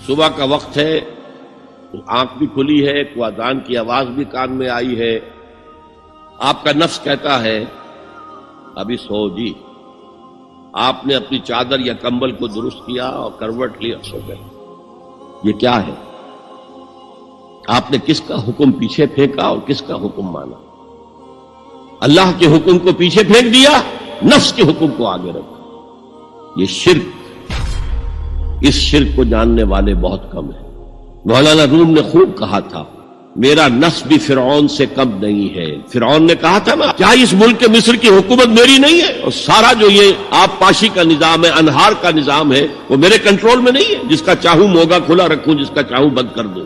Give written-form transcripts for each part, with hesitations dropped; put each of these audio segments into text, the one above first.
صبح کا وقت ہے، آنکھ بھی کھلی ہے، کوئی اذان کی آواز بھی کان میں آئی ہے، آپ کا نفس کہتا ہے ابھی سو جی. آپ نے اپنی چادر یا کمبل کو درست کیا اور کروٹ لیا، سو گئے. یہ کیا ہے؟ آپ نے کس کا حکم پیچھے پھینکا اور کس کا حکم مانا؟ اللہ کے حکم کو پیچھے پھینک دیا، نفس کے حکم کو آگے رکھا. یہ شرک، اس شرک کو جاننے والے بہت کم ہیں. مولانا روم نے خوب کہا تھا میرا نفس بھی فرعون سے کم نہیں ہے. فرعون نے کہا تھا نا کیا اس ملک مصر کی حکومت میری نہیں ہے؟ اور سارا جو یہ آب پاشی کا نظام ہے، انہار کا نظام ہے، وہ میرے کنٹرول میں نہیں ہے. جس کا چاہوں موگا کھلا رکھوں، جس کا چاہوں بند کر دوں.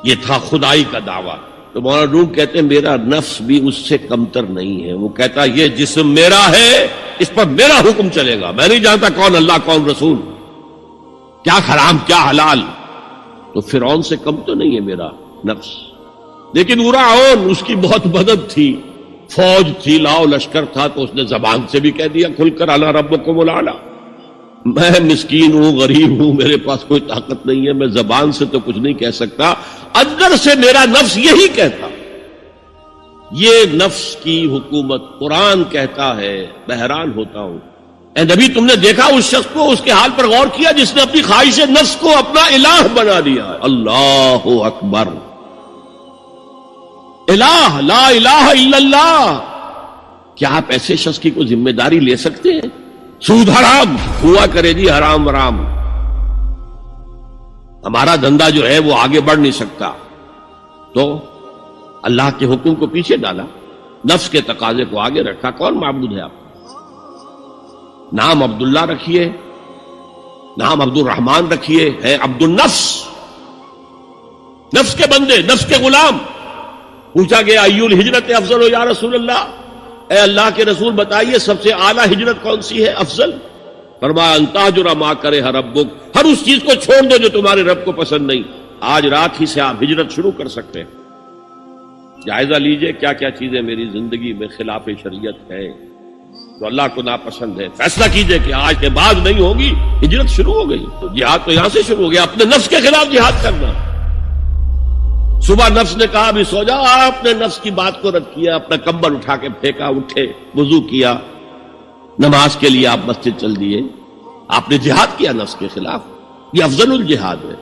یہ تھا خدائی کا دعویٰ. تو مولانا روم کہتے ہیں میرا نفس بھی اس سے کمتر نہیں ہے. وہ کہتا یہ جسم میرا ہے، اس پر میرا حکم چلے گا. میں نہیں جانتا کون اللہ کون رسول، کیا حرام کیا حلال. تو فرعون سے کم تو نہیں ہے میرا نفس. لیکن فرعون اس کی بہت مدد تھی، فوج تھی، لاؤ لشکر تھا، تو اس نے زبان سے بھی کہہ دیا کھل کر انا ربکم الاعلی. میں مسکین ہوں، غریب ہوں، میرے پاس کوئی طاقت نہیں ہے، میں زبان سے تو کچھ نہیں کہہ سکتا، اندر سے میرا نفس یہی کہتا. یہ نفس کی حکومت قرآن کہتا ہے. میں حیران ہوتا ہوں. اے نبی تم نے دیکھا اس شخص کو، اس کے حال پر غور کیا جس نے اپنی خواہش نفس کو اپنا الہ بنا دیا. اللہ اکبر. الہ، لا الہ الا اللہ. کیا آپ ایسے شخص کی کوئی ذمہ داری لے سکتے ہیں؟ سود حرام ہوا کرے جی، حرام ورام، ہمارا دھندا جو ہے وہ آگے بڑھ نہیں سکتا. تو اللہ کے حکم کو پیچھے ڈالا، نفس کے تقاضے کو آگے رکھا. کون معبود ہے آپ؟ نام عبداللہ رکھیے، نام عبد الرحمن رکھیے، ہے عبد النفس، نفس کے بندے، نفس کے غلام. پوچھا گیا ایو الہجرت افضل ہو یا رسول اللہ، اے اللہ کے رسول بتائیے سب سے اعلیٰ ہجرت کون سی ہے، افضل؟ فرمایا ان تہجر ما کرہ ربک، ہر اس چیز کو چھوڑ دو جو تمہارے رب کو پسند نہیں. آج رات ہی سے آپ ہجرت شروع کر سکتے ہیں. جائزہ لیجئے کیا کیا چیزیں میری زندگی میں خلاف شریعت ہے، تو اللہ کو ناپسند ہے. فیصلہ کیجئے کہ آج کے بعد نہیں ہوگی. ہجرت شروع ہو گئی. تو جہاد تو یہاں سے شروع ہو گیا، اپنے نفس کے خلاف جہاد کرنا. صبح نفس نے کہا بھی سو جاؤ، آپ نے نفس کی بات کو رد کیا، اپنا کمبل اٹھا کے پھینکا، اٹھے، وضو کیا، نماز کے لیے آپ مسجد چل دیے. آپ نے جہاد کیا نفس کے خلاف. یہ افضل الجہاد ہے.